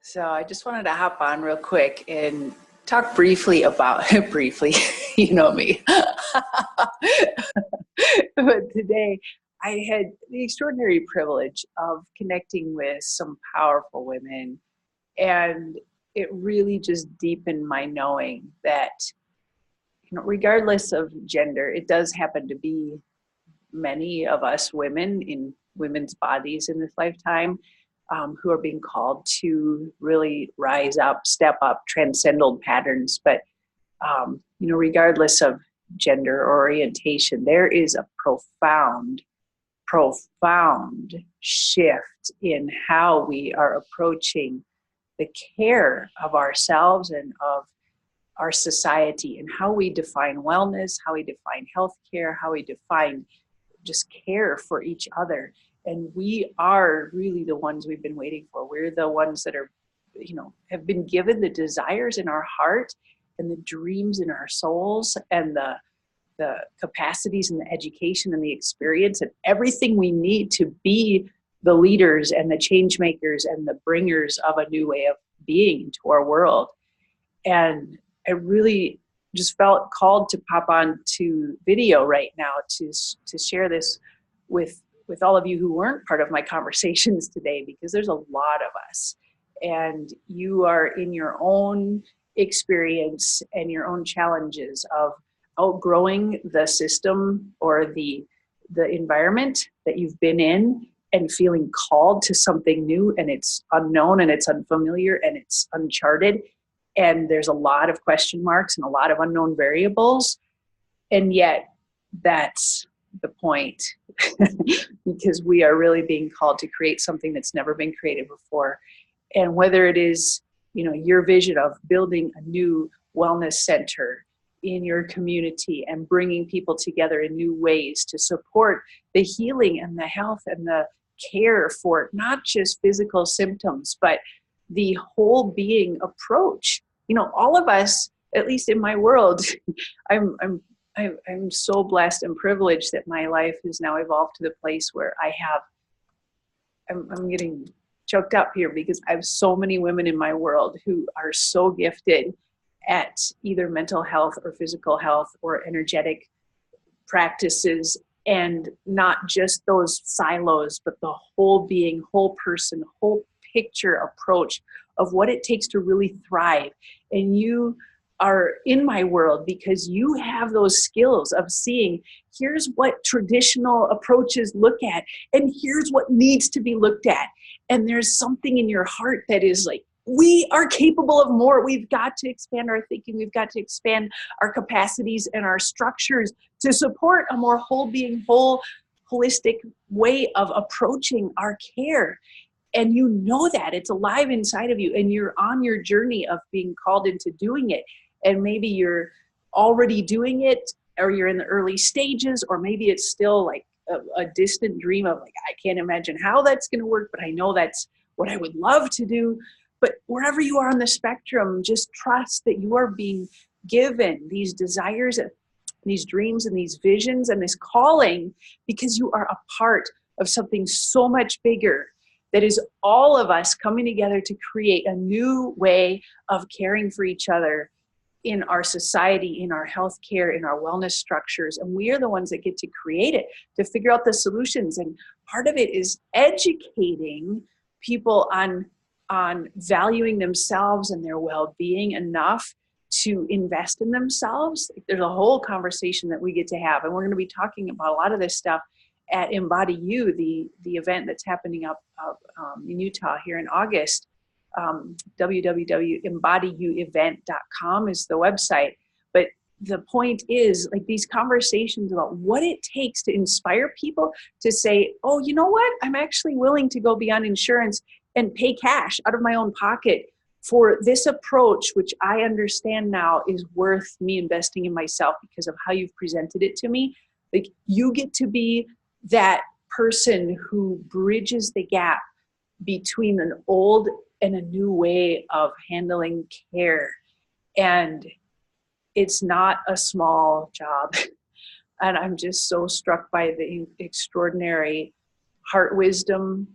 So I just wanted to hop on real quick and talk briefly about briefly, you know me. But today I had the extraordinary privilege of connecting with some powerful women, and it really just deepened my knowing that, regardless of gender, it does happen to be many of us women in women's bodies in this lifetime, who are being called to really rise up, step up, transcend old patterns. But regardless of gender or orientation, there is a profound shift in how we are approaching the care of ourselves and of our society, and how we define wellness, how we define healthcare, how we define just care for each other. And we are really the ones we've been waiting for. We're the ones that are, have been given the desires in our heart and the dreams in our souls and the capacities and the education and the experience and everything we need to be the leaders and the change makers and the bringers of a new way of being into our world. And I really just felt called to pop on to video right now to share this with all of you who weren't part of my conversations today, because there's a lot of us, and you are in your own experience and your own challenges of outgrowing the system or the environment that you've been in and feeling called to something new, and it's unknown and it's unfamiliar and it's uncharted. And there's a lot of question marks and a lot of unknown variables. And yet that's the point, because we are really being called to create something that's never been created before. And whether it is, your vision of building a new wellness center in your community and bringing people together in new ways to support the healing and the health and the care for not just physical symptoms, but the whole being approach. All of us, at least in my world, I'm so blessed and privileged that my life has now evolved to the place where I'm getting choked up here, because I have so many women in my world who are so gifted at either mental health or physical health or energetic practices, and not just those silos, but the whole being, whole person, whole picture approach of what it takes to really thrive. And you are in my world because you have those skills of seeing, here's what traditional approaches look at, and here's what needs to be looked at. And there's something in your heart that is like, we are capable of more. We've got to expand our thinking. We've got to expand our capacities and our structures to support a more whole being, holistic way of approaching our care. And that it's alive inside of you, and you're on your journey of being called into doing it. And maybe you're already doing it, or you're in the early stages, or maybe it's still like a distant dream of like, I can't imagine how that's going to work, but I know that's what I would love to do. But wherever you are on the spectrum, just trust that you are being given these desires, these dreams, and these visions, and this calling, because you are a part of something so much bigger, that is all of us coming together to create a new way of caring for each other in our society, in our healthcare, in our wellness structures. And we are the ones that get to create it, to figure out the solutions. And part of it is educating people on valuing themselves and their well-being enough to invest in themselves. There's a whole conversation that we get to have. And we're going to be talking about a lot of this stuff at Embody You, the event that's happening up in Utah here in August. www.embodyyouevent.com is the website. But the point is, like, these conversations about what it takes to inspire people to say, oh, you know what? I'm actually willing to go beyond insurance and pay cash out of my own pocket for this approach, which I understand now is worth me investing in myself because of how you've presented it to me. Like, you get to be that person who bridges the gap between an old and a new way of handling care. And it's not a small job. And I'm just so struck by the extraordinary heart wisdom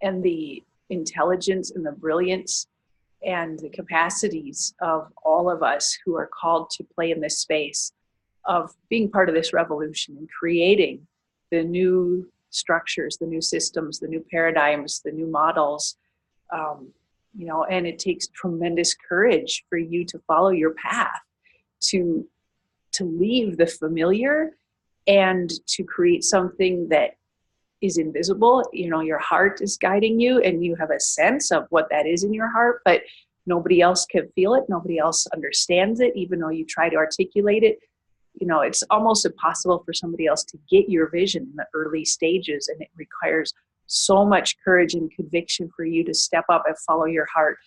and the intelligence and the brilliance and the capacities of all of us who are called to play in this space of being part of this revolution and creating the new structures, the new systems, the new paradigms, the new models. You know, and it takes tremendous courage for you to follow your path, to leave the familiar and to create something that is invisible. You know, your heart is guiding you and you have a sense of what that is in your heart, but nobody else can feel it. Nobody else understands it, even though you try to articulate it. You know, it's almost impossible for somebody else to get your vision in the early stages, and it requires so much courage and conviction for you to step up and follow your heart.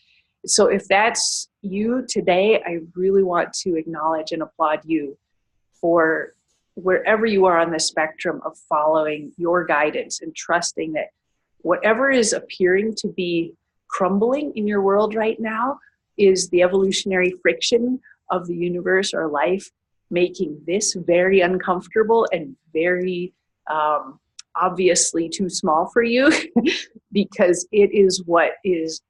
So if that's you today, I really want to acknowledge and applaud you for wherever you are on the spectrum of following your guidance and trusting that whatever is appearing to be crumbling in your world right now is the evolutionary friction of the universe or life making this very uncomfortable and very obviously too small for you because it is what is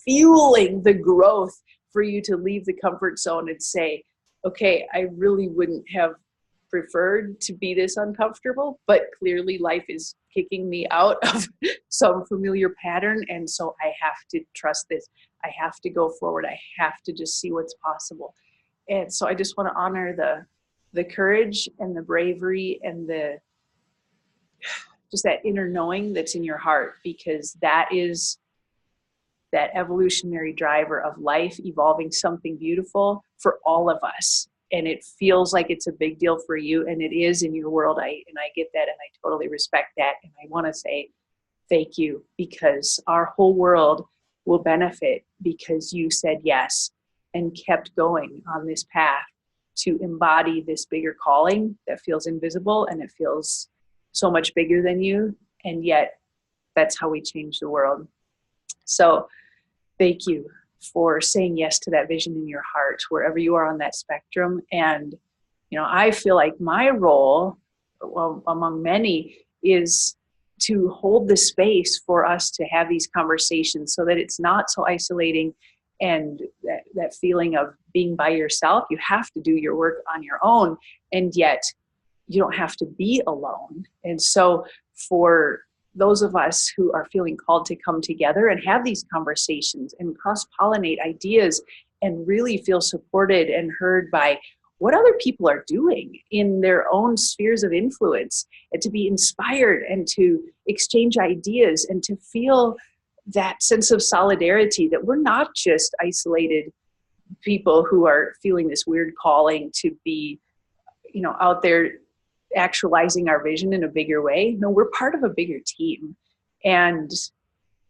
fueling the growth for you to leave the comfort zone and say, okay, I really wouldn't have preferred to be this uncomfortable, but clearly life is kicking me out of some familiar pattern. And so I have to trust this. I have to go forward. I have to just see what's possible. And so I just want to honor the courage and the bravery and the just that inner knowing that's in your heart, because that is that evolutionary driver of life evolving something beautiful for all of us. And it feels like it's a big deal for you, and it is in your world. I get that, and I totally respect that. And I want to say thank you, because our whole world will benefit because you said yes and kept going on this path to embody this bigger calling that feels invisible and it feels so much bigger than you. And yet that's how we change the world. So thank you for saying yes to that vision in your heart, wherever you are on that spectrum. And, you know, I feel like my role, well, among many, is to hold the space for us to have these conversations so that it's not so isolating and that feeling of being by yourself. You have to do your work on your own, and yet you don't have to be alone. And so for those of us who are feeling called to come together and have these conversations and cross-pollinate ideas and really feel supported and heard by what other people are doing in their own spheres of influence, and to be inspired and to exchange ideas and to feel that sense of solidarity, that we're not just isolated people who are feeling this weird calling to be, you know, out there actualizing our vision in a bigger way. No, we're part of a bigger team, and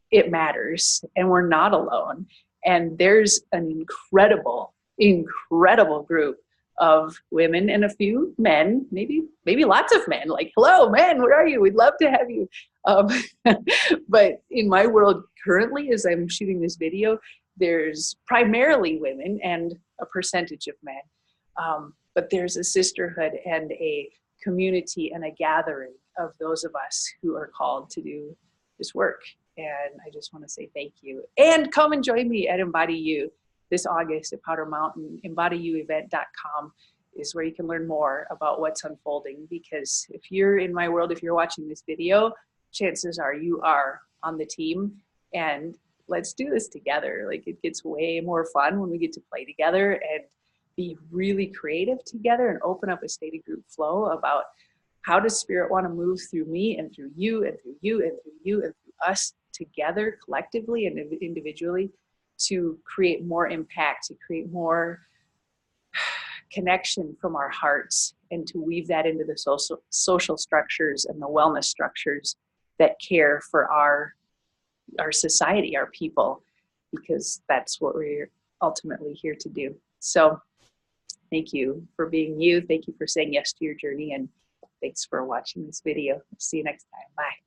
it matters, and we're not alone. And there's an incredible group of women and a few men, maybe lots of men, like, hello, men, where are you? We'd love to have you. But in my world currently, as I'm shooting this video, there's primarily women and a percentage of men. But there's a sisterhood and a community and a gathering of those of us who are called to do this work. And I just want to say thank you. And come and join me at Embody You this August at Powder Mountain. EmbodyYouEvent.com is where you can learn more about what's unfolding. Because if you're in my world, if you're watching this video, chances are you are on the team. And let's do this together. Like, it gets way more fun when we get to play together and be really creative together and open up a stated group flow about how does spirit want to move through me and through you and through you and through you and through us together collectively and individually to create more impact, to create more connection from our hearts, and to weave that into the social structures and the wellness structures that care for our society, our people, because that's what we're ultimately here to do. So thank you for being you. Thank you for saying yes to your journey. And thanks for watching this video. See you next time. Bye.